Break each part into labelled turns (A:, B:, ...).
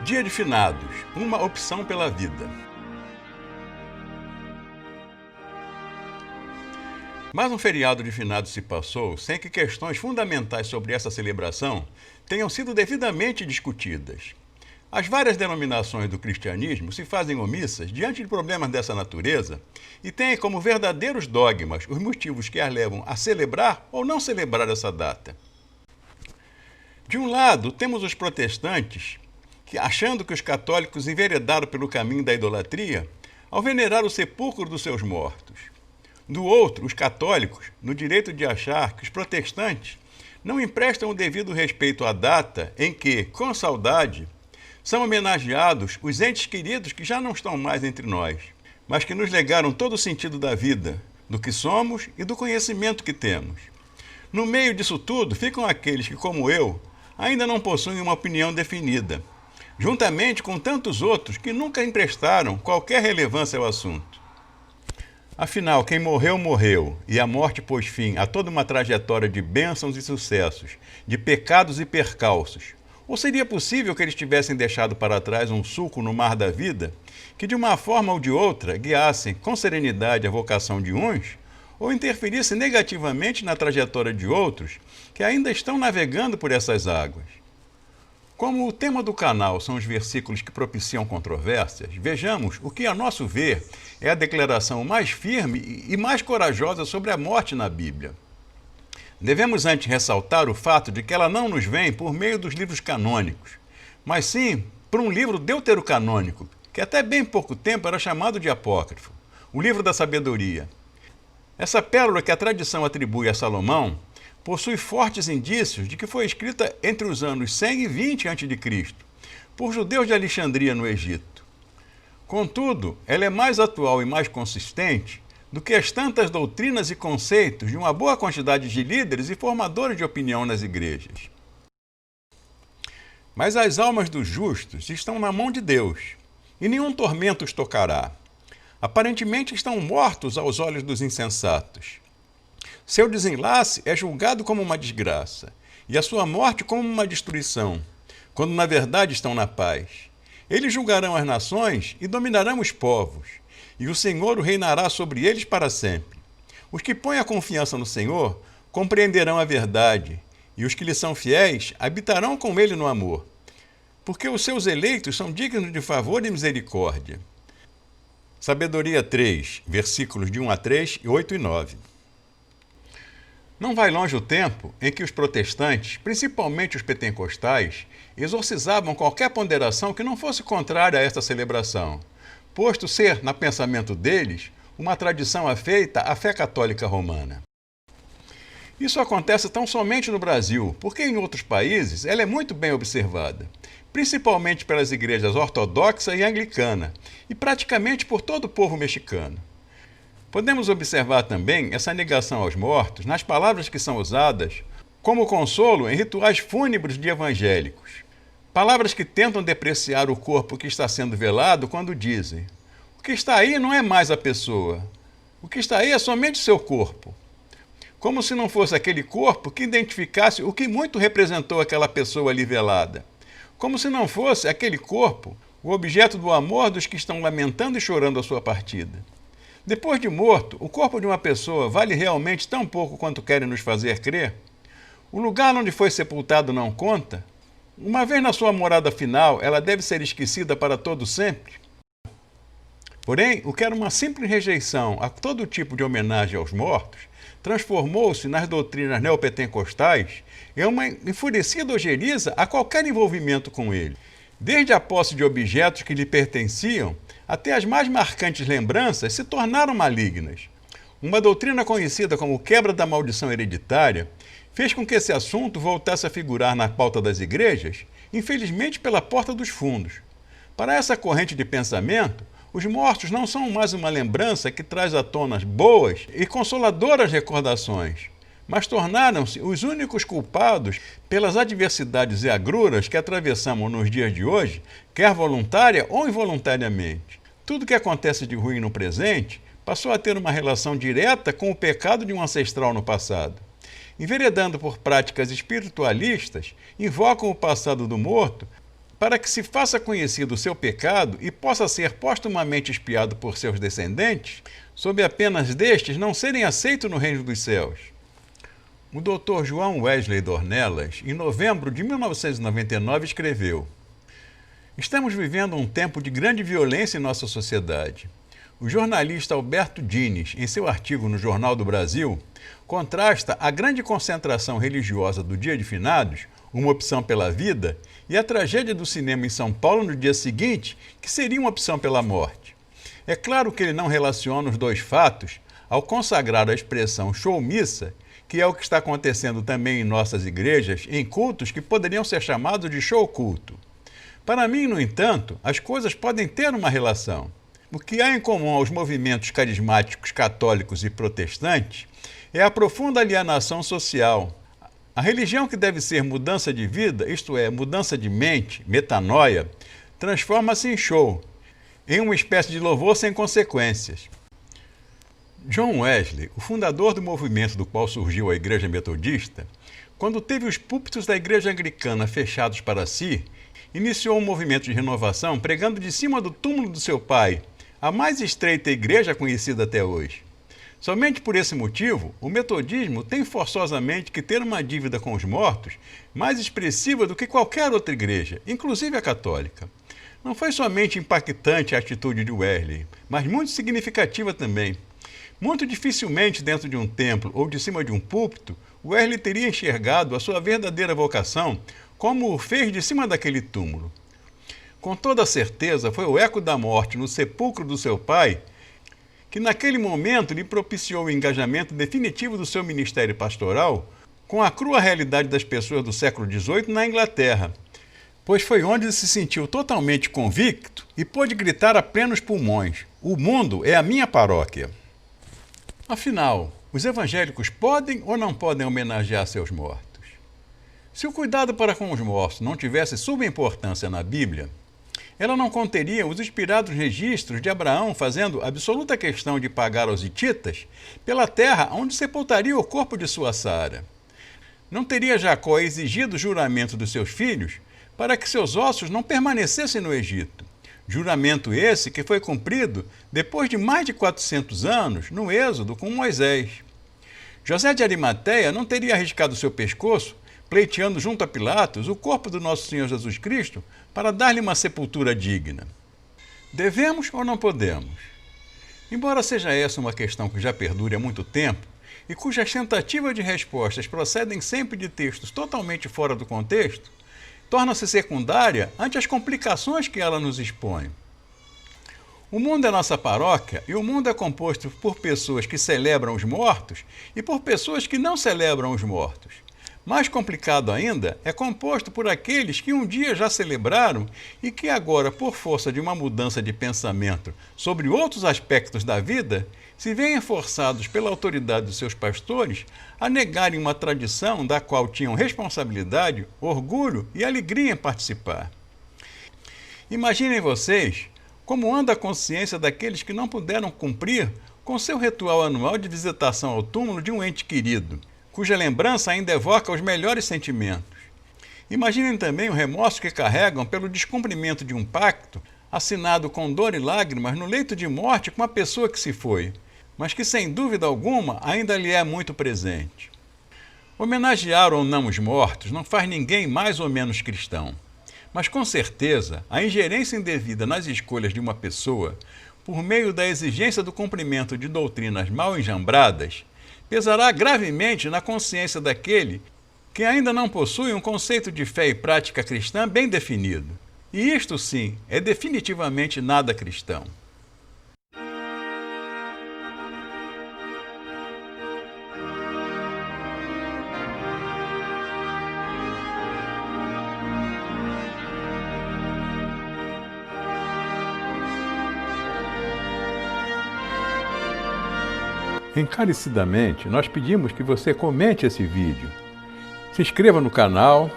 A: Dia de Finados, uma opção pela vida. Mas um feriado de finados se passou sem que questões fundamentais sobre essa celebração tenham sido devidamente discutidas. As várias denominações do cristianismo se fazem omissas diante de problemas dessa natureza e têm como verdadeiros dogmas os motivos que as levam a celebrar ou não celebrar essa data. De um lado, temos os protestantes, que, achando que os católicos enveredaram pelo caminho da idolatria ao venerar o sepulcro dos seus mortos. Do outro, os católicos, no direito de achar que os protestantes não emprestam o devido respeito à data em que, com saudade, são homenageados os entes queridos que já não estão mais entre nós, mas que nos legaram todo o sentido da vida, do que somos e do conhecimento que temos. No meio disso tudo, ficam aqueles que, como eu, ainda não possuem uma opinião definida, juntamente com tantos outros que nunca emprestaram qualquer relevância ao assunto. Afinal, quem morreu, morreu, e a morte pôs fim a toda uma trajetória de bênçãos e sucessos, de pecados e percalços. Ou seria possível que eles tivessem deixado para trás um sulco no mar da vida, que de uma forma ou de outra guiassem com serenidade a vocação de uns, ou interferisse negativamente na trajetória de outros que ainda estão navegando por essas águas? Como o tema do canal são os versículos que propiciam controvérsias, vejamos o que, a nosso ver, é a declaração mais firme e mais corajosa sobre a morte na Bíblia. Devemos antes ressaltar o fato de que ela não nos vem por meio dos livros canônicos, mas sim por um livro deuterocanônico, que até bem pouco tempo era chamado de apócrifo, o livro da sabedoria. Essa pérola que a tradição atribui a Salomão possui fortes indícios de que foi escrita entre os anos 100 e 20 a.C., por judeus de Alexandria, no Egito. Contudo, ela é mais atual e mais consistente do que as tantas doutrinas e conceitos de uma boa quantidade de líderes e formadores de opinião nas igrejas. Mas as almas dos justos estão na mão de Deus, e nenhum tormento os tocará. Aparentemente estão mortos aos olhos dos insensatos. Seu desenlace é julgado como uma desgraça, e a sua morte como uma destruição, quando na verdade estão na paz. Eles julgarão as nações e dominarão os povos, e o Senhor reinará sobre eles para sempre. Os que põem a confiança no Senhor compreenderão a verdade, e os que lhe são fiéis habitarão com ele no amor, porque os seus eleitos são dignos de favor e misericórdia. Sabedoria 3, versículos de 1 a 3 e 8 e 9. Não vai longe o tempo em que os protestantes, principalmente os pentecostais, exorcizavam qualquer ponderação que não fosse contrária a esta celebração, posto ser, no pensamento deles, uma tradição afeita à fé católica romana. Isso acontece tão somente no Brasil, porque em outros países ela é muito bem observada, principalmente pelas igrejas ortodoxa e anglicana, e praticamente por todo o povo mexicano. Podemos observar também essa negação aos mortos nas palavras que são usadas como consolo em rituais fúnebres de evangélicos. Palavras que tentam depreciar o corpo que está sendo velado quando dizem: o que está aí não é mais a pessoa, o que está aí é somente seu corpo. Como se não fosse aquele corpo que identificasse o que muito representou aquela pessoa ali velada. Como se não fosse aquele corpo o objeto do amor dos que estão lamentando e chorando a sua partida. Depois de morto, o corpo de uma pessoa vale realmente tão pouco quanto querem nos fazer crer? O lugar onde foi sepultado não conta? Uma vez na sua morada final, ela deve ser esquecida para todo sempre? Porém, o que era uma simples rejeição a todo tipo de homenagem aos mortos, transformou-se nas doutrinas neopentecostais em uma enfurecida ojeriza a qualquer envolvimento com ele. Desde a posse de objetos que lhe pertenciam, até as mais marcantes lembranças se tornaram malignas. Uma doutrina conhecida como quebra da maldição hereditária fez com que esse assunto voltasse a figurar na pauta das igrejas, infelizmente pela porta dos fundos. Para essa corrente de pensamento, os mortos não são mais uma lembrança que traz à tona boas e consoladoras recordações, mas tornaram-se os únicos culpados pelas adversidades e agruras que atravessamos nos dias de hoje, quer voluntária ou involuntariamente. Tudo que acontece de ruim no presente passou a ter uma relação direta com o pecado de um ancestral no passado. Enveredando por práticas espiritualistas, invocam o passado do morto para que se faça conhecido o seu pecado e possa ser postumamente expiado por seus descendentes, sob a pena destes não serem aceitos no reino dos céus. O Dr. João Wesley Dornelas, em novembro de 1999, escreveu: Estamos vivendo um tempo de grande violência em nossa sociedade. O jornalista Alberto Dines, em seu artigo no Jornal do Brasil, contrasta a grande concentração religiosa do Dia de Finados, uma opção pela vida, e a tragédia do cinema em São Paulo no dia seguinte, que seria uma opção pela morte. É claro que ele não relaciona os dois fatos ao consagrar a expressão show-missa, que é o que está acontecendo também em nossas igrejas, em cultos que poderiam ser chamados de show-culto. Para mim, no entanto, as coisas podem ter uma relação. O que há em comum aos movimentos carismáticos católicos e protestantes é a profunda alienação social. A religião que deve ser mudança de vida, isto é, mudança de mente, metanoia, transforma-se em show, em uma espécie de louvor sem consequências. John Wesley, o fundador do movimento do qual surgiu a Igreja Metodista, quando teve os púlpitos da Igreja Anglicana fechados para si, iniciou um movimento de renovação pregando de cima do túmulo do seu pai, a mais estreita igreja conhecida até hoje. Somente por esse motivo, o metodismo tem forçosamente que ter uma dívida com os mortos mais expressiva do que qualquer outra igreja, inclusive a católica. Não foi somente impactante a atitude de Wesley, mas muito significativa também. Muito dificilmente dentro de um templo ou de cima de um púlpito, Wesley teria enxergado a sua verdadeira vocação como o fez de cima daquele túmulo. Com toda certeza, foi o eco da morte no sepulcro do seu pai que naquele momento lhe propiciou o engajamento definitivo do seu ministério pastoral com a crua realidade das pessoas do século XVIII na Inglaterra, pois foi onde se sentiu totalmente convicto e pôde gritar a plenos pulmões: "O mundo é a minha paróquia". Afinal, os evangélicos podem ou não podem homenagear seus mortos? Se o cuidado para com os mortos não tivesse suma importância na Bíblia, ela não conteria os inspirados registros de Abraão fazendo absoluta questão de pagar aos hititas pela terra onde sepultaria o corpo de sua Sara. Não teria Jacó exigido o juramento dos seus filhos para que seus ossos não permanecessem no Egito. Juramento esse que foi cumprido depois de mais de 400 anos no Êxodo com Moisés. José de Arimateia não teria arriscado seu pescoço pleiteando junto a Pilatos o corpo do nosso Senhor Jesus Cristo para dar-lhe uma sepultura digna. Devemos ou não podemos? Embora seja essa uma questão que já perdure há muito tempo e cujas tentativas de respostas procedem sempre de textos totalmente fora do contexto, torna-se secundária ante as complicações que ela nos expõe. O mundo é nossa paróquia e o mundo é composto por pessoas que celebram os mortos e por pessoas que não celebram os mortos. Mais complicado ainda, é composto por aqueles que um dia já celebraram e que agora, por força de uma mudança de pensamento sobre outros aspectos da vida, se veem forçados pela autoridade dos seus pastores a negarem uma tradição da qual tinham responsabilidade, orgulho e alegria em participar. Imaginem vocês como anda a consciência daqueles que não puderam cumprir com seu ritual anual de visitação ao túmulo de um ente querido, cuja lembrança ainda evoca os melhores sentimentos. Imaginem também o remorso que carregam pelo descumprimento de um pacto assinado com dor e lágrimas no leito de morte com a pessoa que se foi, mas que sem dúvida alguma ainda lhe é muito presente. Homenagear ou não os mortos não faz ninguém mais ou menos cristão, mas com certeza a ingerência indevida nas escolhas de uma pessoa, por meio da exigência do cumprimento de doutrinas mal enjambradas, pesará gravemente na consciência daquele que ainda não possui um conceito de fé e prática cristã bem definido. E isto, sim, é definitivamente nada cristão. Encarecidamente, nós pedimos que você comente esse vídeo, se inscreva no canal,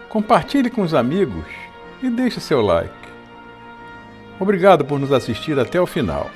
A: compartilhe com os amigos e deixe seu like. Obrigado por nos assistir até o final.